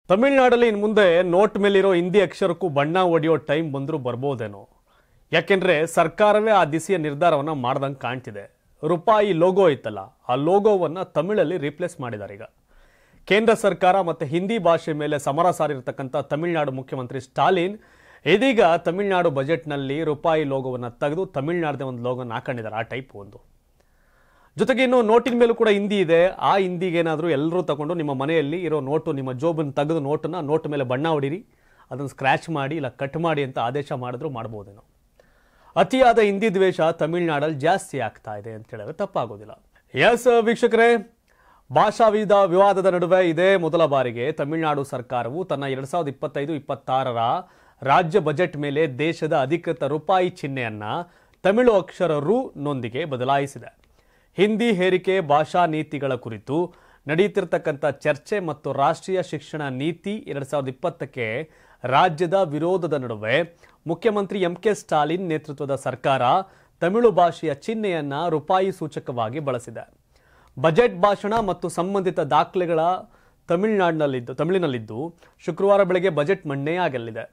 ತಮಿಳುನಾಡಲ್ಲಿ ಇನ್ನು ಮುಂದೆ ನೋಟ್ ಮೇಲಿರೋ ಹಿಂದಿ ಅಕ್ಷರಕ್ಕೂ ಬಣ್ಣ ಹೊಡೆಯೋ ಟೈಮ್ ಬಂದರೂ ಬರ್ಬೋದೇನೋ. ಯಾಕೆಂದ್ರೆ ಸರ್ಕಾರವೇ ಆ ದಿಸೆಯ ನಿರ್ಧಾರವನ್ನು ಮಾಡ್ದಂಗೆ ಕಾಣ್ತಿದೆ. ರೂಪಾಯಿ ಲೋಗೋ ಇತ್ತಲ್ಲ, ಆ ಲೋಗೋವನ್ನು ತಮಿಳಲ್ಲಿ ರೀಪ್ಲೇಸ್ ಮಾಡಿದ್ದಾರೆ. ಈಗ ಕೇಂದ್ರ ಸರ್ಕಾರ ಮತ್ತು ಹಿಂದಿ ಭಾಷೆ ಮೇಲೆ ಸಮರ ಸಾರಿರ್ತಕ್ಕಂಥ ತಮಿಳುನಾಡು ಮುಖ್ಯಮಂತ್ರಿ ಸ್ಟಾಲಿನ್ ಇದೀಗ ತಮಿಳುನಾಡು ಬಜೆಟ್ನಲ್ಲಿ ರೂಪಾಯಿ ಲೋಗೋವನ್ನು ತೆಗೆದು ತಮಿಳುನಾಡದೇ ಒಂದು ಲೋಗೋನ ಹಾಕೊಂಡಿದ್ದಾರೆ. ಆ ಟೈಪ್ ಒಂದು ಜೊತೆಗೆ ಇನ್ನು ನೋಟಿನ ಮೇಲೂ ಕೂಡ ಹಿಂದಿ ಇದೆ. ಆ ಹಿಂದಿಗೆ ಏನಾದರೂ ಎಲ್ಲರೂ ತಗೊಂಡು ನಿಮ್ಮ ಮನೆಯಲ್ಲಿ ಇರೋ ನೋಟು, ನಿಮ್ಮ ಜೋಬನ್ನು ತೆಗೆದು ನೋಟ್ ಮೇಲೆ ಬಣ್ಣ ಹೊಡೀರಿ, ಅದನ್ನು ಸ್ಕ್ರ್ಯಾಚ್ ಮಾಡಿ ಇಲ್ಲ ಕಟ್ ಮಾಡಿ ಅಂತ ಆದೇಶ ಮಾಡಿದ್ರು ಮಾಡ್ಬೋದೇನೋ. ಅತಿಯಾದ ಹಿಂದಿ ದ್ವೇಷ ತಮಿಳುನಾಡಲ್ಲಿ ಜಾಸ್ತಿ ಆಗ್ತಾ ಇದೆ ಅಂತ ಹೇಳಿದ್ರೆ ತಪ್ಪಾಗೋದಿಲ್ಲ. ಎಸ್ ವೀಕ್ಷಕರೇ, ಭಾಷಾ ವಿವಾದದ ನಡುವೆ ಇದೇ ಮೊದಲ ಬಾರಿಗೆ ತಮಿಳುನಾಡು ಸರ್ಕಾರವು ತನ್ನ 2025-26ರ ರಾಜ್ಯ ಬಜೆಟ್ ಮೇಲೆ ದೇಶದ ಅಧಿಕೃತ ರೂಪಾಯಿ ಚಿಹ್ನೆಯನ್ನ ತಮಿಳು ಅಕ್ಷರ ರು ನೊಂದಿಗೆ ಬದಲಾಯಿಸಿದೆ. ಹಿಂದಿ ಹೇರಿಕೆ ಭಾಷಾ ನೀತಿಗಳ ಕುರಿತು ನಡೆಯುತ್ತಿರತಕ್ಕಂಥ ಚರ್ಚೆ ಮತ್ತು ರಾಷ್ಟ್ರೀಯ ಶಿಕ್ಷಣ ನೀತಿ 2020ಕ್ಕೆ ರಾಜ್ಯದ ವಿರೋಧದ ನಡುವೆ ಮುಖ್ಯಮಂತ್ರಿ ಎಂಕೆ ಸ್ಟಾಲಿನ್ ನೇತೃತ್ವದ ಸರ್ಕಾರ ತಮಿಳು ಭಾಷೆಯ ಚಿಹ್ನೆಯನ್ನ ರೂಪಾಯಿ ಸೂಚಕವಾಗಿ ಬಳಸಿದೆ. ಬಜೆಟ್ ಭಾಷಣ ಮತ್ತು ಸಂಬಂಧಿತ ದಾಖಲೆಗಳ ತಮಿಳಿನಲ್ಲಿದ್ದು ಶುಕ್ರವಾರ ಬೆಳಗ್ಗೆ ಬಜೆಟ್ ಮಂಡನೆಯಾಗಲಿದೆ.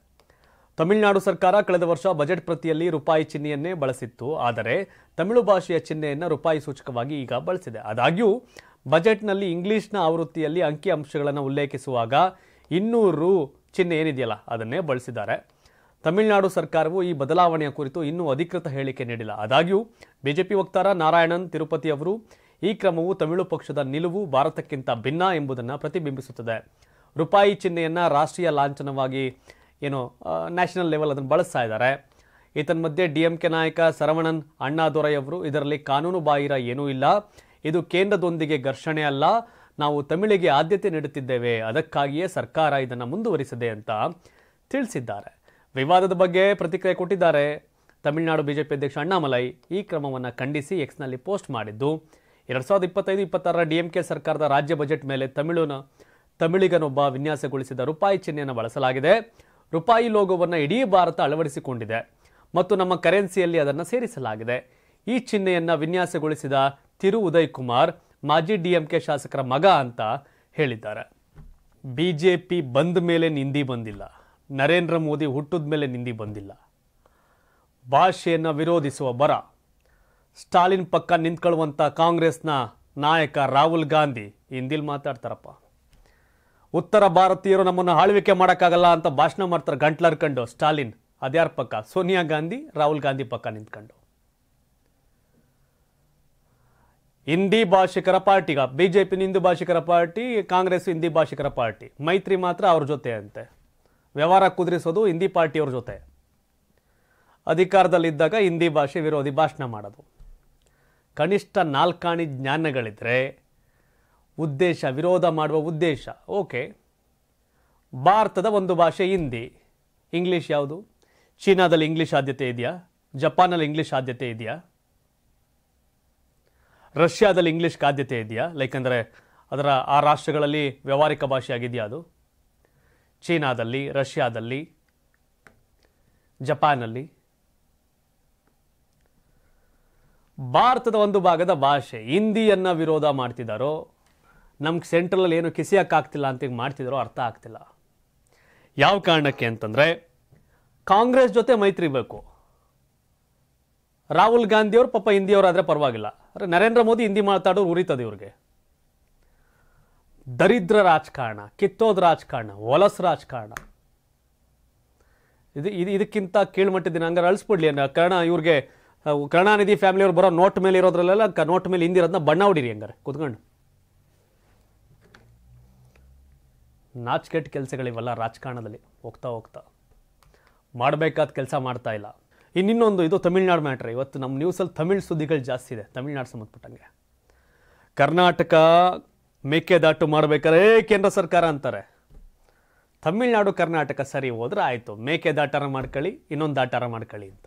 ತಮಿಳುನಾಡು ಸರ್ಕಾರ ಕಳೆದ ವರ್ಷ ಬಜೆಟ್ ಪ್ರತಿಯಲ್ಲಿ ರೂಪಾಯಿ ಚಿಹ್ನೆಯನ್ನೇ ಬಳಸಿತ್ತು. ಆದರೆ ತಮಿಳು ಭಾಷೆಯ ಚಿಹ್ನೆಯನ್ನು ರೂಪಾಯಿ ಸೂಚಕವಾಗಿ ಈಗ ಬಳಸಿದೆ. ಆದಾಗ್ಯೂ ಬಜೆಟ್ನಲ್ಲಿ ಇಂಗ್ಲಿಷ್ನ ಆವೃತ್ತಿಯಲ್ಲಿ ಅಂಕಿ ಅಂಶಗಳನ್ನು ಉಲ್ಲೇಖಿಸುವಾಗ 200 ರು ಚಿಹ್ನೆ ಏನಿದೆಯಲ್ಲ ಅದನ್ನೇ ಬಳಸಿದ್ದಾರೆ. ತಮಿಳುನಾಡು ಸರ್ಕಾರವು ಈ ಬದಲಾವಣೆಯ ಕುರಿತು ಇನ್ನೂ ಅಧಿಕೃತ ಹೇಳಿಕೆ ನೀಡಿಲ್ಲ. ಆದಾಗ್ಯೂ ಬಿಜೆಪಿ ವಕ್ತಾರ ನಾರಾಯಣನ್ ತಿರುಪತಿ ಅವರು ಈ ಕ್ರಮವು ತಮಿಳು ಪಕ್ಷದ ನಿಲುವು ಭಾರತಕ್ಕಿಂತ ಭಿನ್ನ ಎಂಬುದನ್ನು ಪ್ರತಿಬಿಂಬಿಸುತ್ತದೆ. ರೂಪಾಯಿ ಚಿಹ್ನೆಯನ್ನು ರಾಷ್ಟ್ರೀಯ ಲಾಂಛನವಾಗಿ ನ್ಯಾಷನಲ್ ಲೆವೆಲ್ ಅದನ್ನು ಬಳಸ್ತಾ ಇದ್ದಾರೆ. ಮಧ್ಯೆ ಡಿಎಂಕೆ ನಾಯಕ ಸರವಣನ್ ಅಣ್ಣಾದೊರೈ ಅವರು ಇದರಲ್ಲಿ ಕಾನೂನು ಬಾಹಿರ ಏನೂ ಇಲ್ಲ, ಇದು ಕೇಂದ್ರದೊಂದಿಗೆ ಘರ್ಷಣೆ ಅಲ್ಲ, ನಾವು ತಮಿಳಿಗೆ ಆದ್ಯತೆ ನೀಡುತ್ತಿದ್ದೇವೆ, ಅದಕ್ಕಾಗಿಯೇ ಸರ್ಕಾರ ಇದನ್ನು ಮುಂದುವರಿಸಿದೆ ಅಂತ ತಿಳಿಸಿದ್ದಾರೆ. ವಿವಾದದ ಬಗ್ಗೆ ಪ್ರತಿಕ್ರಿಯೆ ಕೊಟ್ಟಿದ್ದಾರೆ ತಮಿಳುನಾಡು ಬಿಜೆಪಿ ಅಧ್ಯಕ್ಷ ಅಣ್ಣಾಮಲೈ. ಈ ಕ್ರಮವನ್ನು ಖಂಡಿಸಿ ಎಕ್ಸ್ನಲ್ಲಿ ಪೋಸ್ಟ್ ಮಾಡಿದ್ದು, 2025-26ರ ಡಿಎಂಕೆ ಸರ್ಕಾರದ ರಾಜ್ಯ ಬಜೆಟ್ ಮೇಲೆ ತಮಿಳಿಗನೊಬ್ಬ ವಿನ್ಯಾಸಗೊಳಿಸಿದ ರೂಪಾಯಿ ಚಿಹ್ನೆಯನ್ನು ಬಳಸಲಾಗಿದೆ. ರೂಪಾಯಿ ಲೋಗೋವನ್ನು ಇಡೀ ಭಾರತ ಅಳವಡಿಸಿಕೊಂಡಿದೆ ಮತ್ತು ನಮ್ಮ ಕರೆನ್ಸಿಯಲ್ಲಿ ಅದನ್ನು ಸೇರಿಸಲಾಗಿದೆ. ಈ ಚಿಹ್ನೆಯನ್ನು ವಿನ್ಯಾಸಗೊಳಿಸಿದ ತಿರು ಉದಯ್ ಕುಮಾರ್ ಮಾಜಿ ಡಿಎಂಕೆ ಶಾಸಕರ ಮಗ ಅಂತ ಹೇಳಿದ್ದಾರೆ. ಬಿಜೆಪಿ ಬಂದ ಮೇಲೆ ಹಿಂದಿ ಬಂದಿಲ್ಲ, ನರೇಂದ್ರ ಮೋದಿ ಹುಟ್ಟಿದ ಮೇಲೆ ಹಿಂದಿ ಬಂದಿಲ್ಲ. ಭಾಷೆಯನ್ನು ವಿರೋಧಿಸುವ ಬರ. ಸ್ಟಾಲಿನ್ ಪಕ್ಕ ನಿಂತ್ಕೊಳ್ಳುವಂಥ ಕಾಂಗ್ರೆಸ್ನ ನಾಯಕ ರಾಹುಲ್ ಗಾಂಧಿ ಹಿಂದಿಲಿ ಮಾತಾಡ್ತಾರಪ್ಪ. ಉತ್ತರ ಭಾರತೀಯರು ನಮ್ಮನ್ನು ಆಳ್ವಿಕೆ ಮಾಡೋಕ್ಕಾಗಲ್ಲ ಅಂತ ಭಾಷಣ ಮಾಡ್ತಾರೆ ಗಂಟ್ಲರ್ಕಂಡು ಸ್ಟಾಲಿನ್. ಅದ್ಯಾರ ಪಕ್ಕ? ಸೋನಿಯಾ ಗಾಂಧಿ, ರಾಹುಲ್ ಗಾಂಧಿ ಪಕ್ಕ ನಿಂತ್ಕೊಂಡು. ಹಿಂದಿ ಭಾಷಿಕರ ಪಾರ್ಟಿಗ ಬಿಜೆಪಿ ಹಿಂದಿ ಭಾಷಿಕರ ಪಾರ್ಟಿ, ಕಾಂಗ್ರೆಸ್ ಹಿಂದಿ ಭಾಷಿಕರ ಪಾರ್ಟಿ. ಮೈತ್ರಿ ಮಾತ್ರ ಅವ್ರ ಜೊತೆ ಅಂತೆ. ವ್ಯವಹಾರ ಕುದುರಿಸೋದು ಹಿಂದಿ ಪಾರ್ಟಿಯವ್ರ ಜೊತೆ. ಅಧಿಕಾರದಲ್ಲಿದ್ದಾಗ ಹಿಂದಿ ಭಾಷೆ ವಿರೋಧಿ ಭಾಷಣ ಮಾಡೋದು. ಕನಿಷ್ಠ 4 ಆಣಿ ಜ್ಞಾನಗಳಿದ್ರೆ ಉದ್ದೇಶ, ವಿರೋಧ ಮಾಡುವ ಉದ್ದೇಶ ಓಕೆ. ಭಾರತದ ಒಂದು ಭಾಷೆ ಹಿಂದಿ, ಇಂಗ್ಲೀಷ್ ಯಾವುದು? ಚೀನಾದಲ್ಲಿ ಇಂಗ್ಲೀಷ್ ಆದ್ಯತೆ ಇದೆಯಾ? ಜಪಾನಲ್ಲಿ ಇಂಗ್ಲೀಷ್ ಆದ್ಯತೆ ಇದೆಯಾ? ರಷ್ಯಾದಲ್ಲಿ ಇಂಗ್ಲೀಷ್ಗೆ ಆದ್ಯತೆ ಇದೆಯಾ? ಅಂದರೆ ಆ ರಾಷ್ಟ್ರಗಳಲ್ಲಿ ವ್ಯಾವಹಾರಿಕ ಭಾಷೆ ಆಗಿದೆಯಾ ಅದು? ಚೀನಾದಲ್ಲಿ, ರಷ್ಯಾದಲ್ಲಿ, ಜಪಾನಲ್ಲಿ. ಭಾರತದ ಒಂದು ಭಾಗದ ಭಾಷೆ ಹಿಂದಿಯನ್ನು ವಿರೋಧ ಮಾಡ್ತಿದ್ದಾರೋ, ನಮ್ಗೆ ಸೆಂಟ್ರಲಲ್ಲಿ ಏನು ಕಿಸಿಯೋಕ್ಕಾಗ್ತಿಲ್ಲ ಅಂತ ಮಾಡ್ತಿದ್ದಾರೋ ಅರ್ಥ ಆಗ್ತಿಲ್ಲ. ಯಾವ ಕಾರಣಕ್ಕೆ ಅಂತಂದರೆ ಕಾಂಗ್ರೆಸ್ ಜೊತೆ ಮೈತ್ರಿ ಬೇಕು. ರಾಹುಲ್ ಗಾಂಧಿಯವರು ಪಾಪ ಹಿಂದಿಯವರಾದರೆ ಪರವಾಗಿಲ್ಲ, ಆದರೆ ನರೇಂದ್ರ ಮೋದಿ ಹಿಂದಿ ಮಾತಾಡೋರು ಉರಿತದೆ ಇವ್ರಿಗೆ. ದರಿದ್ರ ರಾಜಕಾರಣ, ಕಿತ್ತೋದ ರಾಜಕಾರಣ, ಹೊಲಸು ರಾಜಕಾರಣ. ಇದಕ್ಕಿಂತ ಕೀಳ್ಮಟ್ಟದ ಹಂಗಾರೆ ಅಳಿಸ್ಬಿಡ್ಲಿ ಇವ್ರಿಗೆ. ಕರುಣಾನಿಧಿ ಫ್ಯಾಮಿಲಿಯವ್ರು ಬರೋ ನೋಟ್ ಮೇಲೆ ಇರೋದ್ರಲ್ಲೆಲ್ಲ ನೋಟ್ ಮೇಲೆ ಹಿಂದಿರೋದನ್ನ ಬಣ್ಣ ಹೊಡೀರಿ ಹಂಗಾರೆ ಕೂತ್ಕೊಂಡು. ನಾಚಿಕೆಟ್ಟ ಕೆಲಸಗಳಿವೆಲ್ಲ ರಾಜಕಾರಣದಲ್ಲಿ ಹೋಗ್ತಾ ಮಾಡಬೇಕಾದ ಕೆಲಸ ಮಾಡ್ತಾ ಇಲ್ಲ. ಇನ್ನೊಂದು ಇದು ತಮಿಳ್ನಾಡು ಮ್ಯಾಟ್ರ್. ಇವತ್ತು ನಮ್ಮ ನ್ಯೂಸಲ್ಲಿ ತಮಿಳ್ ಸುದ್ದಿಗಳು ಜಾಸ್ತಿ ಇದೆ ತಮಿಳ್ನಾಡು ಸಂಬಂಧಪಟ್ಟಂಗೆ. ಕರ್ನಾಟಕ ಮೇಕೆದಾಟು ಮಾಡಬೇಕಾದ್ರೆ ಕೇಂದ್ರ ಸರ್ಕಾರ ಅಂತಾರೆ. ತಮಿಳ್ನಾಡು ಕರ್ನಾಟಕ ಸರಿ ಹೋದ್ರೆ ಆಯಿತು, ಮೇಕೆದಾಟಾರ ಮಾಡ್ಕೊಳ್ಳಿ, ಇನ್ನೊಂದು ದಾಟಾರ ಮಾಡ್ಕೊಳ್ಳಿ ಅಂತ.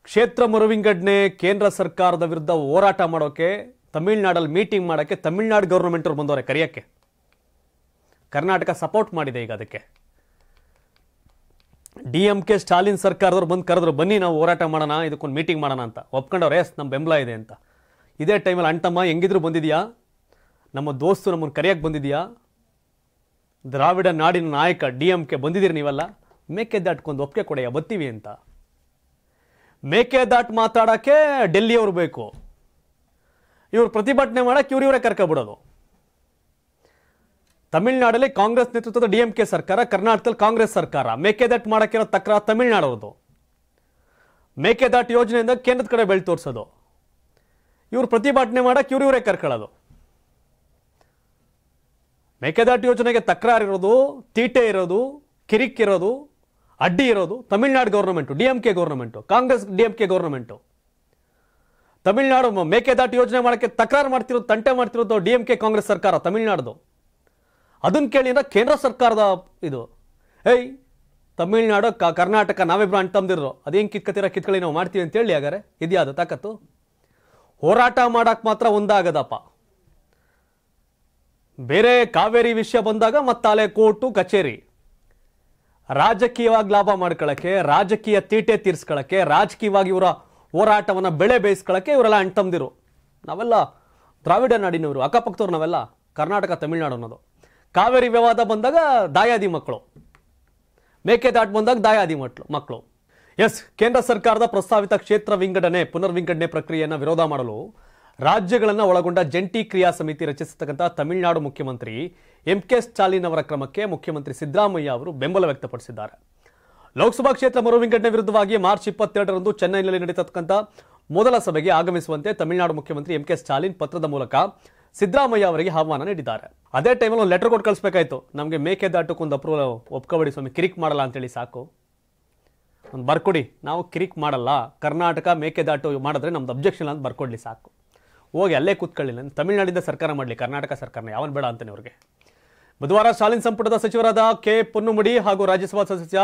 ಕ್ಷೇತ್ರ ಮರುವಿಂಗಡಣೆ ಕೇಂದ್ರ ಸರ್ಕಾರದ ವಿರುದ್ಧ ಹೋರಾಟ ಮಾಡೋಕ್ಕೆ ತಮಿಳ್ನಾಡಲ್ಲಿ ಮೀಟಿಂಗ್ ಮಾಡೋಕ್ಕೆ ತಮಿಳ್ನಾಡು ಗೌರ್ಮೆಂಟ್ ಅವ್ರು ಬಂದವರೆ ಕರೆಯೋಕ್ಕೆ. ಕರ್ನಾಟಕ ಸಪೋರ್ಟ್ ಮಾಡಿದೆ ಈಗ ಅದಕ್ಕೆ. ಡಿಎಂಕೆ ಸ್ಟಾಲಿನ್ ಸರ್ಕಾರದವ್ರು ಬಂದು ಕರೆದ್ರು, ಬನ್ನಿ ನಾವು ಹೋರಾಟ ಮಾಡೋಣ, ಇದಕ್ಕೊಂದು ಮೀಟಿಂಗ್ ಮಾಡೋಣ ಅಂತ. ಒಪ್ಕೊಂಡವ್ರೆ, ಎಸ್ ನಮ್ಮ ಬೆಂಬಲ ಇದೆ ಅಂತ. ಇದೇ ಟೈಮಲ್ಲಿ ಅಂಟಮ್ಮ ಹೆಂಗಿದ್ರು ಬಂದಿದ್ಯಾ, ನಮ್ಮ ದೋಸ್ತು ನಮ್ಮನ್ನು ಕರೆಯೋಕ್ಕೆ ಬಂದಿದ್ಯಾ, ದ್ರಾವಿಡ ನಾಡಿನ ನಾಯಕ DMK ಬಂದಿದ್ದೀರಿ ನೀವೆಲ್ಲ, ಮೇಕೆದಾಟ್ಕೊಂದು ಒಪ್ಪಿಗೆ ಕೊಡೆಯ ಬತ್ತೀವಿ ಅಂತ. ಮೇಕೆದಾಟ್ ಮಾತಾಡೋಕ್ಕೆ ಡೆಲ್ಲಿಯವರು ಬೇಕು, ಇವ್ರು ಪ್ರತಿಭಟನೆ ಮಾಡಕ್ಕೆ ಇವರೇ ಕರ್ಕೊಬಿಡೋದು. ತಮಿಳುನಾಡಲ್ಲಿ ಕಾಂಗ್ರೆಸ್ ನೇತೃತ್ವದ DMK ಸರ್ಕಾರ, ಕರ್ನಾಟಕದಲ್ಲಿ ಕಾಂಗ್ರೆಸ್ ಸರ್ಕಾರ. ಮೇಕೆದಾಟ್ ಮಾಡೋಕ್ಕಿರೋ ತಕರಾರು ತಮಿಳುನಾಡೋದು. ಮೇಕೆದಾಟ್ ಯೋಜನೆಯಿಂದ ಕೇಂದ್ರದ ಕಡೆ ಬೆಳೆ ತೋರಿಸೋದು. ಇವ್ರು ಪ್ರತಿಭಟನೆ ಮಾಡಕ್ಕೆ ಇವರೇ ಕರ್ಕೊಳ್ಳೋದು. ಮೇಕೆದಾಟು ಯೋಜನೆಗೆ ತಕರಾರಿರೋದು, ತೀಟೆ ಇರೋದು, ಕಿರಿಕಿರೋದು, ಅಡ್ಡಿ ಇರೋದು Tamil Nadu government, DMK government, Congress DMK government. Tamil Nadu Mekedatu ಯೋಜನೆ ಮಾಡೋಕ್ಕೆ ತಕರಾರು ಮಾಡ್ತಿರೋದು, ತಂಟೆ ಮಾಡ್ತಿರೋದು DMK ಕಾಂಗ್ರೆಸ್ ಸರ್ಕಾರ ತಮಿಳುನಾಡ್ದು. ಅದನ್ನ ಕೇಳಿದ್ರೆ ಕೇಂದ್ರ ಸರ್ಕಾರದ ಇದು. ಏಯ್ ತಮಿಳುನಾಡು ಕರ್ನಾಟಕ ನಾವಿಬ್ರು ಅಣ್ಣ ತಮ್ದಿರೋ, ಅದೇನು ಕಿತ್ಕೊಳ್ಳಿ ನಾವು ಮಾಡ್ತೀವಿ ಅಂತ ಹೇಳಿ ಹಾಗಾರೆ ಇದ್ಯಾವುದು ತಾಕತ್ತು? ಹೋರಾಟ ಮಾಡಕ್ಕೆ ಮಾತ್ರ ಒಂದಾಗದಪ್ಪ. ಬೇರೆ ಕಾವೇರಿ ವಿಷಯ ಬಂದಾಗ ಮತ್ತಾಲೆ ಕೋರ್ಟು ಕಚೇರಿ. ರಾಜಕೀಯವಾಗಿ ಲಾಭ ಮಾಡ್ಕೊಳ್ಳೋಕ್ಕೆ, ರಾಜಕೀಯ ತೀಟೆ ತೀರ್ಸ್ಕೊಳ್ಳೋಕ್ಕೆ, ರಾಜಕೀಯವಾಗಿ ಇವರ ಹೋರಾಟವನ್ನು ಬೆಳೆ ಬೇಯಿಸ್ಕೊಳ್ಳೋಕ್ಕೆ ಇವರೆಲ್ಲ ಅಣ್ಣ ತಮ್ದಿರು. ನಾವೆಲ್ಲ ದ್ರಾವಿಡ ನಾಡಿನವರು, ಅಕ್ಕಪಕ್ಕದವ್ರು ನಾವೆಲ್ಲ, ಕರ್ನಾಟಕ ತಮಿಳುನಾಡು ಅನ್ನೋದು. ಕಾವೇರಿ ವಿವಾದ ಬಂದಾಗ ದಾಯಾದಿ ಮಕ್ಕಳು, ಮೇಕೆದಾಟು ಬಂದಾಗ ದಾಯಾದಿ ಮಕ್ಕಳು. ಎಸ್, ಕೇಂದ್ರ ಸರ್ಕಾರದ ಪ್ರಸ್ತಾವಿತ ಕ್ಷೇತ್ರ ವಿಂಗಡಣೆ ಪುನರ್ವಿಂಗಡಣೆ ಪ್ರಕ್ರಿಯೆಯನ್ನು ವಿರೋಧ ಮಾಡಲು ರಾಜ್ಯಗಳನ್ನು ಒಳಗೊಂಡ ಜಂಟಿ ಕ್ರಿಯಾ ಸಮಿತಿ ರಚಿಸತಕ್ಕಂಥ ತಮಿಳುನಾಡು ಮುಖ್ಯಮಂತ್ರಿ MK ಸ್ಟಾಲಿನ್ ಅವರ ಕ್ರಮಕ್ಕೆ ಮುಖ್ಯಮಂತ್ರಿ ಸಿದ್ದರಾಮಯ್ಯ ಅವರು ಬೆಂಬಲ ವ್ಯಕ್ತಪಡಿಸಿದ್ದಾರೆ. ಲೋಕಸಭಾ ಕ್ಷೇತ್ರ ಮರು ವಿಂಗಡಣೆ ವಿರುದ್ಧವಾಗಿ ಮಾರ್ಚ್ 22ರಂದು ಚೆನ್ನೈನಲ್ಲಿ ನಡೆಯತಕ್ಕಂಥ ಮೊದಲ ಸಭೆಗೆ ಆಗಮಿಸುವಂತೆ ತಮಿಳುನಾಡು ಮುಖ್ಯಮಂತ್ರಿ MK ಸ್ಟಾಲಿನ್ ಪತ್ರದ ಮೂಲಕ ಸಿದ್ದರಾಮಯ್ಯ ಅವರಿಗೆ ಆಹ್ವಾನ ನೀಡಿದ್ದಾರೆ. ಅದೇ ಟೈಮಲ್ಲಿ ಒಂದು ಲೆಟರ್ ಕೊಟ್ಟು ಕಳಿಸ್ಬೇಕಾಯ್ತು, ನಮಗೆ ಮೇಕೆದಾಟಕ್ಕೊಂದು ಅಪ್ರೂವಲ್ ಒಪ್ಕೊಬೇಡಿ ಸ್ವಾಮಿ, ಕಿರಿಕ್ ಮಾಡಲ್ಲ ಅಂತೇಳಿ ಸಾಕು, ಒಂದು ಬರ್ಕೊಡಿ, ನಾವು ಕಿರಿಕ್ ಮಾಡಲ್ಲ, ಕರ್ನಾಟಕ ಮೇಕೆದಾಟು ಮಾಡಿದ್ರೆ ನಮ್ದು ಅಬ್ಜೆಕ್ಷನ್ ಅಂತ ಬರ್ಕೊಡ್ಲಿ ಸಾಕು, ಹೋಗಿ ಅಲ್ಲೇ ಕೂತ್ಕೊಳ್ಳಿಲ್ಲ, ತಮಿಳುನಾಡಿಂದ ಸರ್ಕಾರ ಮಾಡಲಿ, ಕರ್ನಾಟಕ ಸರ್ಕಾರನ ಯಾವನ್ ಬೇಡ ಅಂತಾನೆ ಅವ್ರಿಗೆ. ಬುಧವಾರ ಸ್ಟಾಲಿನ್ ಸಂಪುಟದ ಸಚಿವರಾದ ಕೆ ಪೊನ್ನುಮಡಿ ಹಾಗೂ ರಾಜ್ಯಸಭಾ ಸದಸ್ಯ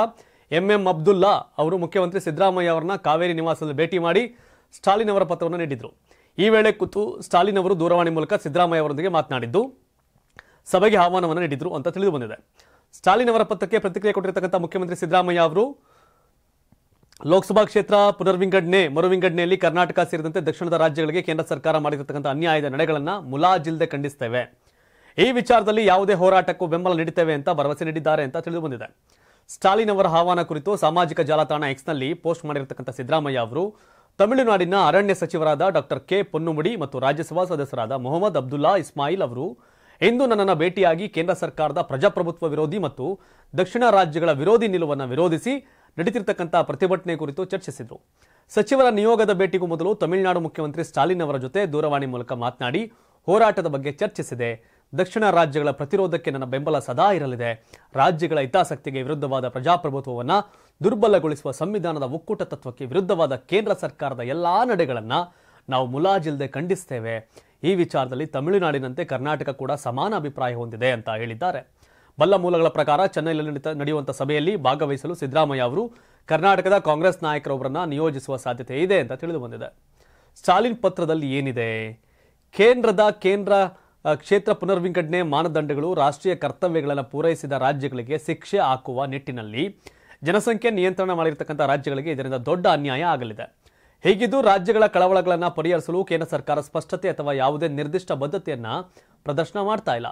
MM ಅಬ್ದುಲ್ಲಾ ಅವರು ಮುಖ್ಯಮಂತ್ರಿ ಸಿದ್ದರಾಮಯ್ಯ ಅವರನ್ನ ಕಾವೇರಿ ನಿವಾಸದಲ್ಲಿ ಭೇಟಿ ಮಾಡಿ ಸ್ಟಾಲಿನ್ ಅವರ ಪತ್ರವನ್ನು ನೀಡಿದ್ರು. ಈ ವೇಳೆ ಕೂತು ಸ್ಟಾಲಿನ್ ಅವರು ದೂರವಾಣಿ ಮೂಲಕ ಸಿದ್ದರಾಮಯ್ಯ ಅವರೊಂದಿಗೆ ಮಾತನಾಡಿದ್ದು, ಸಭೆಗೆ ಆಹ್ವಾನವನ್ನು ನೀಡಿದ್ರು ಅಂತ ತಿಳಿದು ಬಂದಿದೆ. ಸ್ಟಾಲಿನ್ ಅವರ ಪತ್ರಕ್ಕೆ ಪ್ರತಿಕ್ರಿಯೆ ಕೊಟ್ಟಿರತಕ್ಕಂಥ ಮುಖ್ಯಮಂತ್ರಿ ಸಿದ್ದರಾಮಯ್ಯ ಅವರು ಲೋಕಸಭಾ ಕ್ಷೇತ್ರ ಮರುವಿಂಗಡಣೆಯಲ್ಲಿ ಕರ್ನಾಟಕ ಸೇರಿದಂತೆ ದಕ್ಷಿಣದ ರಾಜ್ಯಗಳಿಗೆ ಕೇಂದ್ರ ಸರ್ಕಾರ ಮಾಡಿರತಕ್ಕಂಥ ಅನ್ಯಾಯದ ನಡೆಗಳನ್ನು ಮುಲಾಜಿಲ್ಲದೆ ಖಂಡಿಸುತ್ತೇವೆ. ಈ ವಿಚಾರದಲ್ಲಿ ಯಾವುದೇ ಹೋರಾಟಕ್ಕೂ ಬೆಂಬಲ ನೀಡುತ್ತೇವೆ ಅಂತ ಭರವಸೆ ನೀಡಿದ್ದಾರೆ ಅಂತ ತಿಳಿದು ಬಂದಿದೆ. ಸ್ಟಾಲಿನ್ ಅವರ ಆಹ್ವಾನ ಕುರಿತು ಸಾಮಾಜಿಕ ಜಾಲತಾಣ ಎಕ್ಸ್ನಲ್ಲಿ ಪೋಸ್ಟ್ ಮಾಡಿರತಕ್ಕಂಥ ಸಿದ್ದರಾಮಯ್ಯ ಅವರು ತಮಿಳುನಾಡಿನ ಅರಣ್ಯ ಸಚಿವರಾದ ಡಾಕ್ಟರ್ ಕೆ ಪೊನ್ನುಮಡಿ ಮತ್ತು ರಾಜ್ಯಸಭಾ ಸದಸ್ಯರಾದ ಮೊಹಮ್ಮದ್ ಅಬ್ದುಲ್ಲಾ ಇಸ್ಮಾಯಿಲ್ ಅವರು ಇಂದು ನನ್ನನ್ನು ಭೇಟಿಯಾಗಿ ಕೇಂದ್ರ ಸರ್ಕಾರದ ಪ್ರಜಾಪ್ರಭುತ್ವ ವಿರೋಧಿ ಮತ್ತು ದಕ್ಷಿಣ ರಾಜ್ಯಗಳ ವಿರೋಧಿ ನಿಲುವನ್ನು ವಿರೋಧಿಸಿ ನಡೀತಿರ್ತಕ್ಕಂಥ ಪ್ರತಿಭಟನೆ ಕುರಿತು ಚರ್ಚಿಸಿದರು. ಸಚಿವರ ನಿಯೋಗದ ಭೇಟಿಗೂ ಮೊದಲು ತಮಿಳುನಾಡು ಮುಖ್ಯಮಂತ್ರಿ ಸ್ಟಾಲಿನ್ ಅವರ ಜೊತೆ ದೂರವಾಣಿ ಮೂಲಕ ಮಾತನಾಡಿ ಹೋರಾಟದ ಬಗ್ಗೆ ಚರ್ಚಿಸಿದೆ. ದಕ್ಷಿಣ ರಾಜ್ಯಗಳ ಪ್ರತಿರೋಧಕ್ಕೆ ನನ್ನ ಬೆಂಬಲ ಸದಾ ಇರಲಿದೆ. ರಾಜ್ಯಗಳ ಹಿತಾಸಕ್ತಿಗೆ ವಿರುದ್ಧವಾದ ಪ್ರಜಾಪ್ರಭುತ್ವವನ್ನು ದುರ್ಬಲಗೊಳಿಸುವ ಸಂವಿಧಾನದ ಒಕ್ಕೂಟ ತತ್ವಕ್ಕೆ ವಿರುದ್ಧವಾದ ಕೇಂದ್ರ ಸರ್ಕಾರದ ಎಲ್ಲಾ ನಡೆಗಳನ್ನು ನಾವು ಮುಲಾಜಿಲ್ಲದೆ ಖಂಡಿಸ್ತೇವೆ. ಈ ವಿಚಾರದಲ್ಲಿ ತಮಿಳುನಾಡಿನಂತೆ ಕರ್ನಾಟಕ ಕೂಡ ಸಮಾನ ಅಭಿಪ್ರಾಯ ಹೊಂದಿದೆ ಅಂತ ಹೇಳಿದ್ದಾರೆ. ಬಲ್ಲ ಮೂಲಗಳ ಪ್ರಕಾರ ಚೆನ್ನೈನಲ್ಲಿ ನಡೆಯುವಂಥ ಸಭೆಯಲ್ಲಿ ಭಾಗವಹಿಸಲು ಸಿದ್ದರಾಮಯ್ಯ ಅವರು ಕರ್ನಾಟಕದ ಕಾಂಗ್ರೆಸ್ ನಾಯಕರೊಬ್ಬರನ್ನ ನಿಯೋಜಿಸುವ ಸಾಧ್ಯತೆ ಇದೆ ಅಂತ ತಿಳಿದು ಬಂದಿದೆ. ಸ್ಟಾಲಿನ್ ಪತ್ರದಲ್ಲಿ ಏನಿದೆ? ಕೇಂದ್ರ ಕ್ಷೇತ್ರ ಪುನರ್ವಿಂಗಡಣೆ ಮಾನದಂಡಗಳು ರಾಷ್ಟ್ರೀಯ ಕರ್ತವ್ಯಗಳನ್ನು ಪೂರೈಸಿದ ರಾಜ್ಯಗಳಿಗೆ ಶಿಕ್ಷೆ ಹಾಕುವ ನಿಟ್ಟಿನಲ್ಲಿ ಜನಸಂಖ್ಯೆ ನಿಯಂತ್ರಣ ಮಾಡಿರತಕ್ಕಂಥ ರಾಜ್ಯಗಳಿಗೆ ಇದರಿಂದ ದೊಡ್ಡ ಅನ್ಯಾಯ ಆಗಲಿದೆ. ಹೀಗಿದ್ದು ರಾಜ್ಯಗಳ ಕಳವಳಗಳನ್ನು ಪರಿಹರಿಸಲು ಕೇಂದ್ರ ಸರ್ಕಾರ ಸ್ಪಷ್ಟತೆ ಅಥವಾ ಯಾವುದೇ ನಿರ್ದಿಷ್ಟ ಬದ್ಧತೆಯನ್ನ ಪ್ರದರ್ಶನ ಮಾಡ್ತಾ ಇಲ್ಲ.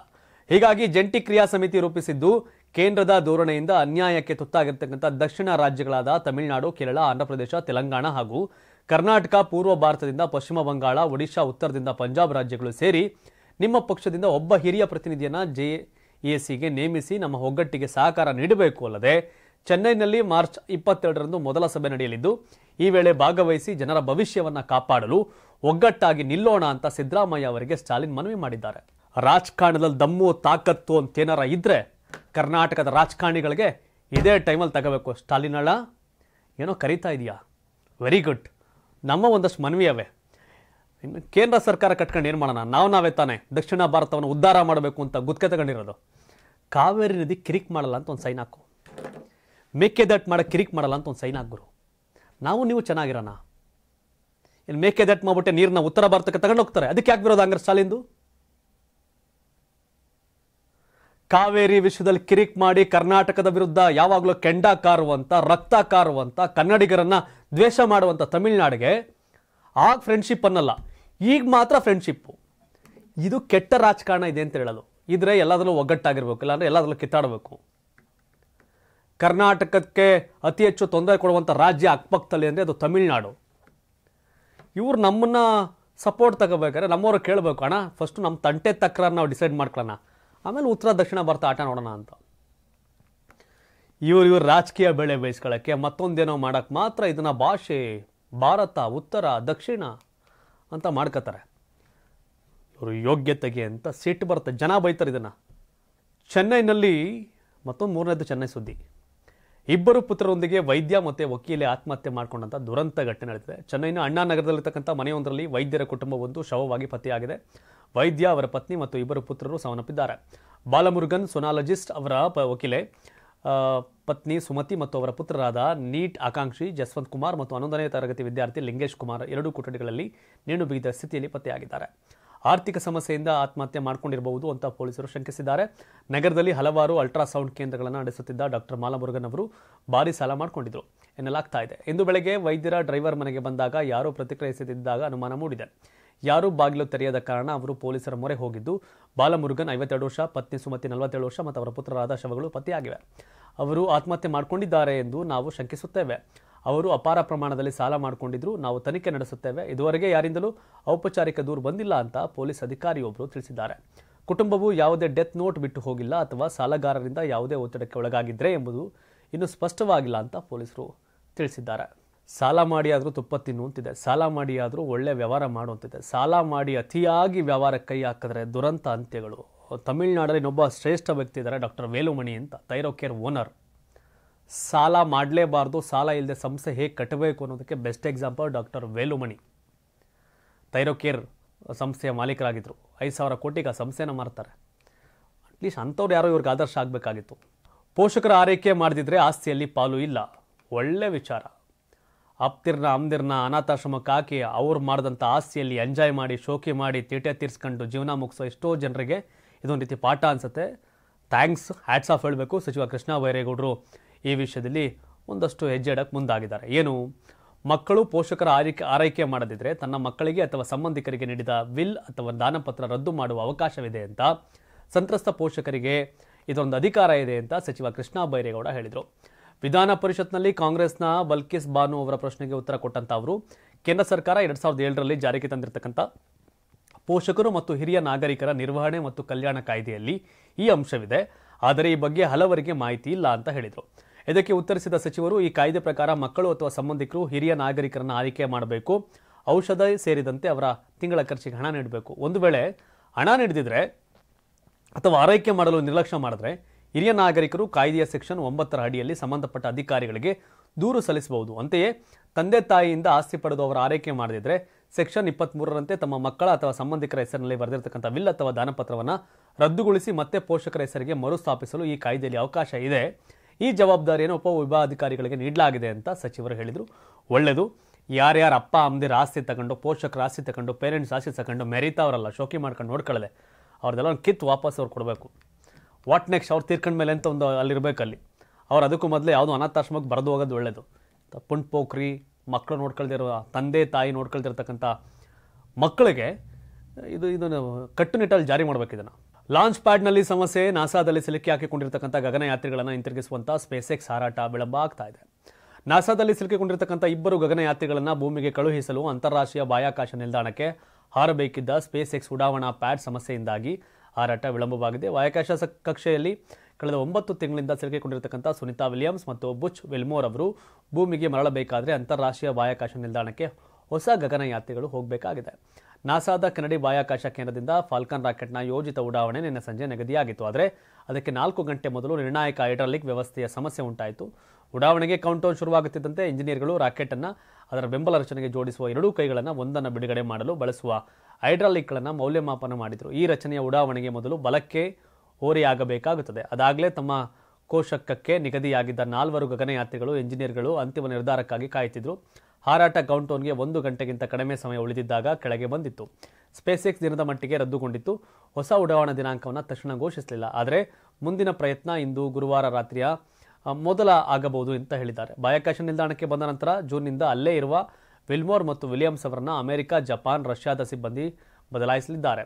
ಹೀಗಾಗಿ ಜಂಟಿ ಕ್ರಿಯಾ ಸಮಿತಿ ರೂಪಿಸಿದ್ದು ಕೇಂದ್ರದ ಧೋರಣೆಯಿಂದ ಅನ್ಯಾಯಕ್ಕೆ ತುತ್ತಾಗಿರ್ತಕ್ಕಂಥ ದಕ್ಷಿಣ ರಾಜ್ಯಗಳಾದ ತಮಿಳುನಾಡು, ಕೇರಳ, ಆಂಧ್ರಪ್ರದೇಶ, ತೆಲಂಗಾಣ ಹಾಗೂ ಕರ್ನಾಟಕ, ಪೂರ್ವ ಭಾರತದಿಂದ ಪಶ್ಚಿಮ ಬಂಗಾಳ, ಒಡಿಶಾ, ಉತ್ತರದಿಂದ ಪಂಜಾಬ್ ರಾಜ್ಯಗಳು ಸೇರಿ ನಿಮ್ಮ ಪಕ್ಷದಿಂದ ಒಬ್ಬ ಹಿರಿಯ ಪ್ರತಿನಿಧಿಯನ್ನ JACಗೆ ನೇಮಿಸಿ ನಮ್ಮ ಒಗ್ಗಟ್ಟಿಗೆ ಸಹಕಾರ ನೀಡಬೇಕು. ಅಲ್ಲದೆ ಚೆನ್ನೈನಲ್ಲಿ ಮಾರ್ಚ್ 22ರಂದು ಮೊದಲ ಸಭೆ ನಡೆಯಲಿದ್ದು ಈ ವೇಳೆ ಭಾಗವಹಿಸಿ ಜನರ ಭವಿಷ್ಯವನ್ನ ಕಾಪಾಡಲು ಒಗ್ಗಟ್ಟಾಗಿ ನಿಲ್ಲೋಣ ಅಂತ ಸಿದ್ದರಾಮಯ್ಯ ಅವರಿಗೆ ಸ್ಟಾಲಿನ್ ಮನವಿ ಮಾಡಿದ್ದಾರೆ. ರಾಜಕಾರಣದಲ್ಲಿ ದಮ್ಮು ತಾಕತ್ತು ಅಂತೇನಾರ ಇದ್ರೆ ಕರ್ನಾಟಕದ ರಾಜಕಾರಣಿಗಳಿಗೆ ಇದೇ ಟೈಮಲ್ಲಿ ತಗೋಬೇಕು. ಸ್ಟಾಲಿನ್ ಅಣ್ಣ ಏನೋ ಕರೀತಾ ಇದೆಯಾ? Very good. ನಮ್ಮ ಒಂದಷ್ಟು ಮನವಿ ಅವೆ. ಇನ್ನು ಕೇಂದ್ರ ಸರ್ಕಾರ ಕಟ್ಕೊಂಡು ಏನು ಮಾಡೋಣ? ನಾವೇ ತಾನೇ ದಕ್ಷಿಣ ಭಾರತವನ್ನು ಉದ್ಧಾರ ಮಾಡಬೇಕು ಅಂತ ಗುತ್ತಿಗೆ ತಗೊಂಡಿರೋದು. ಕಾವೇರಿ ನದಿ ಕಿರಿಕ್ ಮಾಡಲ್ಲ ಅಂತ ಒಂದು ಸೈನ್ ಹಾಕು, ಮೇಕೆದಾಟು ಮಾಡಕ್ಕೆ ಕಿರಿಕ್ ಮಾಡಲ್ಲ ಅಂತ ಒಂದು ಸೈನ್ ಹಾಕ್ಗುರು. ನಾವು ನೀವು ಚೆನ್ನಾಗಿರೋಣ. ಇನ್ನು ಮೇಕೆದಾಟು ಮಾಡ್ಬಿಟ್ಟೆ ನೀರನ್ನ ಉತ್ತರ ಭಾರತಕ್ಕೆ ತಗೊಂಡು ಹೋಗ್ತಾರೆ. ಅದಕ್ಕೆ ಯಾಕೆ ಬರೋದು ಹಂಗಾರೆ ಸ್ಟಾಲಿನ್ದು? ಕಾವೇರಿ ವಿಷಯದಲ್ಲಿ ಕಿರಿಕ್ ಮಾಡಿ ಕರ್ನಾಟಕದ ವಿರುದ್ಧ ಯಾವಾಗಲೂ ಕೆಂಡ ಕಾರುವಂತ, ರಕ್ತ ಕಾರುವಂತ, ಕನ್ನಡಿಗರನ್ನ ದ್ವೇಷ ಮಾಡುವಂತ ತಮಿಳುನಾಡಿಗೆ ಆಗ ಫ್ರೆಂಡ್ಶಿಪ್ ಅನ್ನಲ್ಲ, ಈಗ ಮಾತ್ರ ಫ್ರೆಂಡ್ಶಿಪ್ಪು. ಇದು ಕೆಟ್ಟ ರಾಜಕಾರಣ ಇದೆ ಅಂತ ಹೇಳೋದು. ಇದ್ರೆ ಎಲ್ಲದರಲ್ಲೂ ಒಗ್ಗಟ್ಟಾಗಿರ್ಬೇಕು, ಇಲ್ಲಾಂದ್ರೆ ಎಲ್ಲದರಲ್ಲೂ ಕಿತ್ತಾಡಬೇಕು. ಕರ್ನಾಟಕಕ್ಕೆ ಅತಿ ಹೆಚ್ಚು ತೊಂದರೆ ಕೊಡುವಂಥ ರಾಜ್ಯ ಅಕ್ಕಪಕ್ಕದಲ್ಲಿ ಅಂದರೆ ಅದು ತಮಿಳುನಾಡು. ಇವ್ರು ನಮ್ಮನ್ನ ಸಪೋರ್ಟ್ ತಗೋಬೇಕಾದ್ರೆ ನಮ್ಮವ್ರು ಕೇಳಬೇಕು, ಅಣ್ಣ ಫಸ್ಟು ನಮ್ಮ ತಂಟೆ ತಕ್ರಾರು ನಾವು ಡಿಸೈಡ್ ಮಾಡ್ಕೊಳ್ಳೋಣ, ಆಮೇಲೆ ಉತ್ತರ ದಕ್ಷಿಣ ಭಾರತ ಆಟ ನೋಡೋಣ ಅಂತ. ಇವ್ರು ರಾಜಕೀಯ ಬೆಳೆ ಬೇಯಿಸ್ಕೊಳ್ಳೋಕ್ಕೆ ಮತ್ತೊಂದೇನೋ ಮಾಡೋಕ್ಕೆ ಮಾತ್ರ ಇದನ್ನು ಭಾಷೆ, ಭಾರತ, ಉತ್ತರ, ದಕ್ಷಿಣ ಅಂತ ಮಾಡ್ಕೋತಾರೆ. ಇವರು ಯೋಗ್ಯತೆಗೆ ಅಂತ ಸಿಟ್ಟು ಬರುತ್ತೆ, ಜನ ಬೈತಾರೆ ಇದನ್ನು. ಚೆನ್ನೈನಲ್ಲಿ ಮತ್ತೊಂದು ಮೂರನೇದು ಚೆನ್ನೈ ಸುದ್ದಿ. ಇಬ್ಬರು ಪುತ್ರರೊಂದಿಗೆ ವೈದ್ಯ ಮತ್ತು ವಕೀಲೆ ಆತ್ಮಹತ್ಯೆ ಮಾಡಿಕೊಂಡಂಥ ದುರಂತ ಘಟನೆ ನಡೆದಿದೆ. ಚೆನ್ನೈನ ಅಣ್ಣಾನಗರದಲ್ಲಿರ್ತಕ್ಕಂಥ ಮನೆಯೊಂದರಲ್ಲಿ ವೈದ್ಯರ ಕುಟುಂಬವೊಂದು ಶವವಾಗಿ ಪತ್ತೆಯಾಗಿದೆ. ವೈದ್ಯ, ಅವರ ಪತ್ನಿ ಮತ್ತು ಇಬ್ಬರು ಪುತ್ರರು ಸಾವನ್ನಪ್ಪಿದ್ದಾರೆ. ಬಾಲಮುರುಗನ್ ಸೊನಾಲಜಿಸ್ಟ್, ಅವರ ವಕೀಲೆ ಪತ್ನಿ ಸುಮತಿ ಮತ್ತು ಅವರ ಪುತ್ರರಾದ ನೀಟ್ ಆಕಾಂಕ್ಷಿ ಜಸ್ವಂತ್ ಕುಮಾರ್ ಮತ್ತು 11ನೇ ತರಗತಿ ವಿದ್ಯಾರ್ಥಿ ಲಿಂಗೇಶ್ ಕುಮಾರ್ ಎರಡೂ ಕೊಠಡಿಗಳಲ್ಲಿ ನೇಣು ಬಿಗಿದ ಸ್ಥಿತಿಯಲ್ಲಿ ಪತ್ತೆಯಾಗಿದ್ದಾರೆ. ಆರ್ಥಿಕ ಸಮಸ್ಯೆಯಿಂದ ಆತ್ಮಹತ್ಯೆ ಮಾಡಿಕೊಂಡಿರಬಹುದು ಅಂತ ಪೊಲೀಸರು ಶಂಕಿಸಿದ್ದಾರೆ. ನಗರದಲ್ಲಿ ಹಲವಾರು ಅಲ್ಟ್ರಾಸೌಂಡ್ ಕೇಂದ್ರಗಳನ್ನು ನಡೆಸುತ್ತಿದ್ದ ಡಾಕ್ಟರ್ ಮಾಲಮುರುಗನ್ ಅವರು ಭಾರಿ ಸಾಲ ಮಾಡಿಕೊಂಡಿದ್ರು ಎನ್ನಲಾಗ್ತಾ ಇದೆ. ಇಂದು ಬೆಳಗ್ಗೆ ವೈದ್ಯರ ಡ್ರೈವರ್ ಮನೆಗೆ ಬಂದಾಗ ಯಾರೂ ಪ್ರತಿಕ್ರಿಯಿಸದಿದ್ದಾಗ ಅನುಮಾನ ಮೂಡಿದೆ. ಯಾರೂ ಬಾಗಿಲು ತೆರೆಯದ ಕಾರಣ ಅವರು ಪೊಲೀಸರ ಮೊರೆ ಹೋಗಿದ್ದು, ಬಾಲಮುರುಗನ್ 52 ವರ್ಷ, ಪತ್ನಿ ಸುಮತಿ 47 ವರ್ಷ ಮತ್ತು ಅವರ ಪುತ್ರರಾದ ಶವಗಳು ಪತ್ತೆಯಾಗಿವೆ. ಅವರು ಆತ್ಮಹತ್ಯೆ ಮಾಡಿಕೊಂಡಿದ್ದಾರೆ ಎಂದು ನಾವು ಶಂಕಿಸುತ್ತೇವೆ. ಅವರು ಅಪಾರ ಪ್ರಮಾಣದಲ್ಲಿ ಸಾಲ ಮಾಡಿಕೊಂಡಿದ್ರು, ನಾವು ತನಿಖೆ ನಡೆಸುತ್ತೇವೆ. ಇದುವರೆಗೆ ಯಾರಿಂದಲೂ ಔಪಚಾರಿಕ ದೂರು ಬಂದಿಲ್ಲ ಅಂತ ಪೊಲೀಸ್ ಅಧಿಕಾರಿಯೊಬ್ಬರು ತಿಳಿಸಿದ್ದಾರೆ. ಕುಟುಂಬವು ಯಾವುದೇ ಡೆತ್ ನೋಟ್ ಬಿಟ್ಟು ಹೋಗಿಲ್ಲ ಅಥವಾ ಸಾಲಗಾರರಿಂದ ಯಾವುದೇ ಒತ್ತಡಕ್ಕೆ ಒಳಗಾಗಿದ್ರೆ ಎಂಬುದು ಇನ್ನೂ ಸ್ಪಷ್ಟವಾಗಿಲ್ಲ ಅಂತ ಪೊಲೀಸರು ತಿಳಿಸಿದ್ದಾರೆ. ಸಾಲ ಮಾಡಿ ಆದರೂ ತುಪ್ಪ ತಿನ್ನುವಂತಿದೆ, ಸಾಲ ಮಾಡಿ ಆದರೂ ಒಳ್ಳೆ ವ್ಯವಹಾರ ಮಾಡುವಂತಿದೆ. ಸಾಲ ಮಾಡಿ ಅತಿಯಾಗಿ ವ್ಯವಹಾರ ಕೈ ಹಾಕಿದ್ರೆ ದುರಂತ ಅಂತ್ಯಗಳು. ತಮಿಳುನಾಡಲ್ಲಿ ಇನ್ನೊಬ್ಬ ಶ್ರೇಷ್ಠ ವ್ಯಕ್ತಿ ಇದ್ದಾರೆ, ಡಾಕ್ಟರ್ ವೇಲುಮಣಿ ಅಂತ, ಥೈರೋಕೇರ್ ಓನರ್. ಸಾಲ ಮಾಡಲೇಬಾರ್ದು, ಸಾಲ ಇಲ್ಲದೆ ಸಂಸ್ಥೆ ಹೇಗೆ ಕಟ್ಟಬೇಕು ಅನ್ನೋದಕ್ಕೆ ಬೆಸ್ಟ್ ಎಕ್ಸಾಂಪಲ್ ಡಾಕ್ಟರ್ ವೇಲುಮಣಿ. ಥೈರೋಕೇರ್ ಸಂಸ್ಥೆಯ ಮಾಲೀಕರಾಗಿದ್ದರು. 5,000 ಕೋಟಿಗೆ ಆ ಸಂಸ್ಥೆನ ಮಾರ್ತಾರೆ. ಅಟ್ಲೀಸ್ಟ್ ಅಂಥವ್ರು ಯಾರೋ ಇವ್ರಿಗೆ ಆದರ್ಶ ಆಗಬೇಕಾಗಿತ್ತು. ಪೋಷಕರ ಆರೈಕೆ ಮಾಡದಿದ್ರೆ ಆಸ್ತಿಯಲ್ಲಿ ಪಾಲು ಇಲ್ಲ. ಒಳ್ಳೆ ವಿಚಾರ. ಅಪ್ತಿರ್ನ ಅಮ್ದಿರ್ನ ಅನಾಥಾಶ್ರಮಕ್ಕೆ ಹಾಕಿ ಅವ್ರು ಮಾಡಿದಂಥ ಆಸ್ತಿಯಲ್ಲಿ ಎಂಜಾಯ್ ಮಾಡಿ, ಶೋಕಿ ಮಾಡಿ, ತೀಟೆ ತೀರಿಸ್ಕೊಂಡು ಜೀವನ ಮುಗಿಸೋ ಎಷ್ಟೋ ಜನರಿಗೆ ಇದೊಂದು ರೀತಿ ಪಾಠ ಅನಿಸುತ್ತೆ. ಥ್ಯಾಂಕ್ಸ್, ಹ್ಯಾಟ್ಸ್ ಆಫ್ ಹೇಳಬೇಕು. ಸಚಿವ ಕೃಷ್ಣ ಬೈರೇಗೌಡರು ಈ ವಿಷಯದಲ್ಲಿ ಒಂದಷ್ಟು ಹೆಜ್ಜೆ ಇಡಕ್ಕೆ ಮುಂದಾಗಿದ್ದಾರೆ. ಏನು, ಮಕ್ಕಳು ಪೋಷಕರ ಆರೈಕೆ ಮಾಡದಿದ್ರೆ ತನ್ನ ಮಕ್ಕಳಿಗೆ ಅಥವಾ ಸಂಬಂಧಿಕರಿಗೆ ನೀಡಿದ ವಿಲ್ ಅಥವಾ ದಾನಪತ್ರ ರದ್ದು ಮಾಡುವ ಅವಕಾಶವಿದೆ ಅಂತ, ಸಂತ್ರಸ್ತ ಪೋಷಕರಿಗೆ ಇದೊಂದು ಅಧಿಕಾರ ಇದೆ ಅಂತ ಸಚಿವ ಕೃಷ್ಣ ಬೈರೇಗೌಡ ಹೇಳಿದರು. ವಿಧಾನ ಪರಿಷತ್ನಲ್ಲಿ ಕಾಂಗ್ರೆಸ್ನ ಬಲ್ಕಿಸ್ ಬಾನು ಅವರ ಪ್ರಶ್ನೆಗೆ ಉತ್ತರ ಕೊಟ್ಟಂತ ಅವರು, ಕೇಂದ್ರ ಸರ್ಕಾರ 2007ರಲ್ಲಿ ಜಾರಿಗೆ ತಂದಿರತಕ್ಕಂಥ ಪೋಷಕರು ಮತ್ತು ಹಿರಿಯ ನಾಗರಿಕರ ನಿರ್ವಹಣೆ ಮತ್ತು ಕಲ್ಯಾಣ ಕಾಯ್ದೆಯಲ್ಲಿ ಈ ಅಂಶವಿದೆ, ಆದರೆ ಈ ಬಗ್ಗೆ ಹಲವರಿಗೆ ಮಾಹಿತಿ ಇಲ್ಲ ಅಂತ ಹೇಳಿದರು. ಇದಕ್ಕೆ ಉತ್ತರಿಸಿದ ಸಚಿವರು, ಈ ಕಾಯ್ದೆ ಪ್ರಕಾರ ಮಕ್ಕಳು ಅಥವಾ ಸಂಬಂಧಿಕರು ಹಿರಿಯ ನಾಗರಿಕರನ್ನು ಆರೈಕೆ ಮಾಡಬೇಕು. ಔಷಧ ಸೇರಿದಂತೆ ಅವರ ತಿಂಗಳ ಖರ್ಚಿಗೆ ಹಣ ನೀಡಬೇಕು. ಒಂದು ವೇಳೆ ಹಣ ನೀಡದಿದ್ರೆ ಅಥವಾ ಆರೈಕೆ ಮಾಡಲು ನಿರ್ಲಕ್ಷ್ಯ ಮಾಡಿದ್ರೆ ಹಿರಿಯ ನಾಗರಿಕರು ಕಾಯ್ದೆಯ ಸೆಕ್ಷನ್ 9ರ ಅಡಿಯಲ್ಲಿ ಸಂಬಂಧಪಟ್ಟ ಅಧಿಕಾರಿಗಳಿಗೆ ದೂರು ಸಲ್ಲಿಸಬಹುದು. ಅಂತೆಯೇ ತಂದೆ ತಾಯಿಯಿಂದ ಆಸ್ತಿ ಪಡೆದು ಅವರ ಆರೈಕೆ ಮಾಡದಿದ್ರೆ ಸೆಕ್ಷನ್ 23ರಂತೆ ತಮ್ಮ ಮಕ್ಕಳ ಅಥವಾ ಸಂಬಂಧಿಕರ ಹೆಸರಿನಲ್ಲಿ ಬರೆದಿರತಕ್ಕಂಥ ವಿಲ್ ಅಥವಾ ದಾನಪತ್ರವನ್ನು ರದ್ದುಗೊಳಿಸಿ ಮತ್ತೆ ಪೋಷಕರ ಹೆಸರಿಗೆ ಮರುಸ್ಥಾಪಿಸಲು ಈ ಕಾಯ್ದೆಯಲ್ಲಿ ಅವಕಾಶ ಇದೆ. ಈ ಜವಾಬ್ದಾರಿಯನ್ನು ಉಪವಿಭಾಗಾಧಿಕಾರಿಗಳಿಗೆ ನೀಡಲಾಗಿದೆ ಅಂತ ಸಚಿವರು ಹೇಳಿದರು. ಒಳ್ಳೆಯದು. ಯಾರ್ಯಾರ ಅಪ್ಪ ಅಮ್ಮದಿರ ಆಸ್ತಿ ತಗೊಂಡು, ಪೋಷಕರ ಆಸ್ತಿ ತಗೊಂಡು, ಪೇರೆಂಟ್ಸ್ ಆಸ್ತಿ ತಗೊಂಡು ಮೆರೀತಾವರಲ್ಲ, ಶೋಕಿ ಮಾಡ್ಕೊಂಡು ನೋಡ್ಕೊಳ್ಳದೆ ಅವ್ರದ್ದೆಲ್ಲ ಒಂದು ಕಿತ್ತು ವಾಪಸ್ ಅವ್ರು ಕೊಡಬೇಕು. ವಾಟ್ ನೆಕ್ಸ್ಟ್, ಅವ್ರು ತೀರ್ಕೊಂಡ ಮೇಲೆ ಅಂತ ಒಂದು ಅಲ್ಲಿರಬೇಕಲ್ಲಿ. ಅವ್ರು ಅದಕ್ಕೂ ಮೊದಲೇ ಯಾವುದೋ ಅನಾಥಾಶ್ರಮಕ್ಕೆ ಬರೆದು ಹೋಗೋದು ಒಳ್ಳೆಯದು. ಪುಂಡ್ ಪೋಖ್ರಿ, ಮಕ್ಕಳು ನೋಡ್ಕೊಳ್ದಿರೋ, ತಂದೆ ತಾಯಿ ನೋಡ್ಕೊಳ್ದಿರ್ತಕ್ಕಂಥ ಮಕ್ಕಳಿಗೆ ಇದು ಕಟ್ಟುನಿಟ್ಟಲ್ಲಿ ಜಾರಿ ಮಾಡಬೇಕು. ಇದನ್ನು ಲಾಂಚ್ ಪ್ಯಾಡ್ನಲ್ಲಿ ಸಮಸ್ಯೆ. ನಾಸಾದಲ್ಲಿ ಸಿಲುಕಿ ಹಾಕಿಕೊಂಡಿರ್ತಕ್ಕಂಥ ಗಗನಯಾತ್ರಿಗಳನ್ನು ಹಿಂತಿರುಗಿಸುವಂಥ ಸ್ಪೇಸ್ ಎಕ್ಸ್ ಹಾರಾಟ ವಿಳಂಬ ಆಗ್ತಾ ಇದೆ. ನಾಸಾದಲ್ಲಿ ಸಿಲುಕಿಕೊಂಡಿರ್ತಕ್ಕಂಥ 2 ಗಗನಯಾತ್ರಿಗಳನ್ನು ಭೂಮಿಗೆ ಕಳುಹಿಸಲು ಅಂತಾರಾಷ್ಟ್ರೀಯ ಬಾಹ್ಯಾಕಾಶ ನಿಲ್ದಾಣಕ್ಕೆ ಹಾರಬೇಕಿದ್ದ ಸ್ಪೇಸ್ ಎಕ್ಸ್ ಉಡಾವಣಾ ಪ್ಯಾಡ್ ಸಮಸ್ಯೆಯಿಂದಾಗಿ ಹಾರಾಟ ವಿಳಂಬವಾಗಿದೆ. ಬಾಹ್ಯಾಕಾಶ ಕಕ್ಷೆಯಲ್ಲಿ ಕಳೆದ 9 ತಿಂಗಳಿಂದ ಸಿಲುಕಿಕೊಂಡಿರ್ತಕ್ಕಂಥ ಸುನಿತಾ ವಿಲಿಯಮ್ಸ್ ಮತ್ತು ಬುಚ್ ವಿಲ್ಮೋರ್ ಅವರು ಭೂಮಿಗೆ ಮರಳಬೇಕಾದ್ರೆ ಅಂತಾರಾಷ್ಟ್ರೀಯ ಬಾಹ್ಯಾಕಾಶ ನಿಲ್ದಾಣಕ್ಕೆ ಹೊಸ ಗಗನಯಾತ್ರಿಗಳು ಹೋಗಬೇಕಾಗಿದೆ. ನಾಸಾದ ಕೆನಡಿ ಬಾಹ್ಯಾಕಾಶ ಕೇಂದ್ರದಿಂದ ಫಾಲ್ಕನ್ ರಾಕೆಟ್ನ ಯೋಜಿತ ಉಡಾವಣೆ ನಿನ್ನೆ ಸಂಜೆ ನಿಗದಿಯಾಗಿತ್ತು. ಆದರೆ ಅದಕ್ಕೆ 4 ಗಂಟೆ ಮೊದಲು ನಿರ್ಣಾಯಕ ಹೈಡ್ರಾಲಿಕ್ ವ್ಯವಸ್ಥೆಯ ಸಮಸ್ಯೆ ಉಂಟಾಯಿತು. ಉಡಾವಣೆಗೆ ಕೌಂಟೌನ್ ಶುರುವಾಗುತ್ತಿದ್ದಂತೆ ಇಂಜಿನಿಯರ್ಗಳು ರಾಕೆಟ್ ಅನ್ನು ಅದರ ಬೆಂಬಲ ರಚನೆಗೆ ಜೋಡಿಸುವ 2 ಕೈಗಳನ್ನು ಒಂದನ್ನು ಬಿಡುಗಡೆ ಮಾಡಲು ಬಳಸುವ ಹೈಡ್ರಾಲಿಕ್ಗಳನ್ನು ಮೌಲ್ಯಮಾಪನ ಮಾಡಿದರು. ಈ ರಚನೆಯ ಉಡಾವಣೆಗೆ ಮೊದಲು ಬಲಕ್ಕೆ ಓರೆಯಾಗಬೇಕಾಗುತ್ತದೆ. ಅದಾಗಲೇ ತಮ್ಮ ಕೋಶಕಕ್ಕೆ ನಿಗದಿಯಾಗಿದ್ದ 4 ಗಗನಯಾತ್ರಿಗಳು ಇಂಜಿನಿಯರ್ಗಳು ಅಂತಿಮ ನಿರ್ಧಾರಕ್ಕಾಗಿ ಕಾಯುತ್ತಿದ್ದರು. ಹಾರಾಟ ಕೌಂಟೌನ್ಗೆ 1 ಗಂಟೆಗಿಂತ ಕಡಿಮೆ ಸಮಯ ಉಳಿದಿದ್ದಾಗ ಕೆಳಗೆ ಬಂದಿತ್ತು. ಸ್ಪೇಸ್ ಎಕ್ಸ್ ದಿನದ ಮಟ್ಟಿಗೆ ರದ್ದುಗೊಂಡಿತ್ತು. ಹೊಸ ಉಡಾವಣಾ ದಿನಾಂಕವನ್ನು ತಕ್ಷಣ ಘೋಷಿಸಲಿಲ್ಲ. ಆದರೆ ಮುಂದಿನ ಪ್ರಯತ್ನ ಇಂದು ಗುರುವಾರ ರಾತ್ರಿಯ ಮೊದಲ ಆಗಬಹುದು ಅಂತ ಹೇಳಿದ್ದಾರೆ. ಬಾಹ್ಯಾಕಾಶ ನಿಲ್ದಾಣಕ್ಕೆ ಬಂದ ನಂತರ ಜೂನ್ನಿಂದ ಅಲ್ಲೇ ಇರುವ ವಿಲ್ಮೋರ್ ಮತ್ತು ವಿಲಿಯಮ್ಸ್ ಅವರನ್ನು ಅಮೆರಿಕ, ಜಪಾನ್, ರಷ್ಯಾದ ಸಿಬ್ಬಂದಿ ಬದಲಾಯಿಸಲಿದ್ದಾರೆ.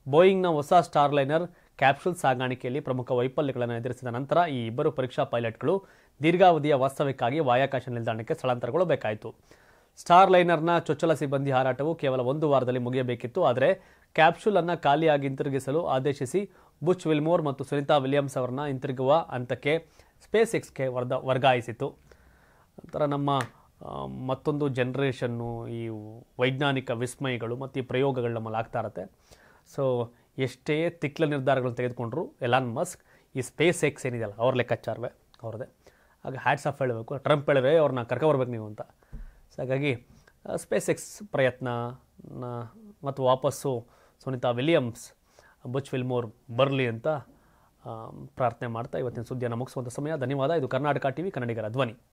ಬೋಯಿಂಗ್ನ ಹೊಸ ಸ್ಟಾರ್ ಲೈನರ್ ಕ್ಯಾಪ್ಸೂಲ್ ಸಾಗಾಣಿಕೆಯಲ್ಲಿ ಪ್ರಮುಖ ವೈಫಲ್ಯಗಳನ್ನು ಎದುರಿಸಿದ ನಂತರ ಈ ಇಬ್ಬರು ಪರೀಕ್ಷಾ ಪೈಲಟ್ಗಳು ದೀರ್ಘಾವಧಿಯ ವಾಸ್ತವ್ಯಕ್ಕಾಗಿ ಬಾಹ್ಯಾಕಾಶ ನಿಲ್ದಾಣಕ್ಕೆ ಸ್ಥಳಾಂತರಗೊಳ್ಳಬೇಕಾಯಿತು. ಸ್ಟಾರ್ ಲೈನರ್ನ ಚೊಚ್ಚಲ ಸಿಬ್ಬಂದಿ ಹಾರಾಟವು ಕೇವಲ 1 ವಾರದಲ್ಲಿ ಮುಗಿಯಬೇಕಿತ್ತು. ಆದರೆ ಕ್ಯಾಪ್ಸೂಲ್ ಅನ್ನು ಖಾಲಿಯಾಗಿ ಹಿಂತಿರುಗಿಸಲು ಆದೇಶಿಸಿ ಬುಚ್ ವಿಲ್ಮೋರ್ ಮತ್ತು ಸುನಿತಾ ವಿಲಿಯಮ್ಸ್ ಅವರನ್ನ ಹಿಂತಿರುಗುವ ಹಂತಕ್ಕೆ ಸ್ಪೇಸ್ ಎಕ್ಸ್ಗೆ ವರ್ಗಾಯಿಸಿತು. ನಂತರ ನಮ್ಮ ಮತ್ತೊಂದು ಜನ್ರೇಷನ್ನು ಈ ವೈಜ್ಞಾನಿಕ ವಿಸ್ಮಯಗಳು ಮತ್ತು ಈ ಪ್ರಯೋಗಗಳು ನಮ್ಮಲ್ಲಿ ಆಗ್ತಾ ಇರುತ್ತೆ. ಸೊ ಎಷ್ಟೇ ತಿಕ್ಲ ನಿರ್ಧಾರಗಳನ್ನು ತೆಗೆದುಕೊಂಡ್ರು ಎಲಾನ್ ಮಸ್ಕ್ ಈ ಸ್ಪೇಸ್ ಎಕ್ಸ್ ಏನಿದೆಯಲ್ಲ ಅವ್ರ ಲೆಕ್ಕಾಚಾರವೇ ಅವ್ರದ್ದೇ. ಆಗ ಹ್ಯಾಟ್ಸ್ ಆಫ್ ಹೇಳಬೇಕು. ಟ್ರಂಪ್ ಹೇಳಿದ್ರೆ ಅವ್ರನ್ನ ಕರ್ಕೊಬರ್ಬೇಕು ನೀವು ಅಂತ. ಸೊ ಹಾಗಾಗಿ ಸ್ಪೇಸ್ ಎಕ್ಸ್ ಪ್ರಯತ್ನ ಮತ್ತು ವಾಪಸ್ಸು ಸುನಿತಾ ವಿಲಿಯಮ್ಸ್ ಬುಚ್ ವಿಲ್ಮೋರ್ ಬರಲಿ ಅಂತ ಪ್ರಾರ್ಥನೆ ಮಾಡ್ತಾ ಇವತ್ತಿನ ಸುದ್ದಿಯನ್ನು ಮುಗಿಸುವಂಥ ಸಮಯ. ಧನ್ಯವಾದ. ಇದು ಕರ್ನಾಟಕ ಟಿವಿ, ಕನ್ನಡಿಗರ ಧ್ವನಿ.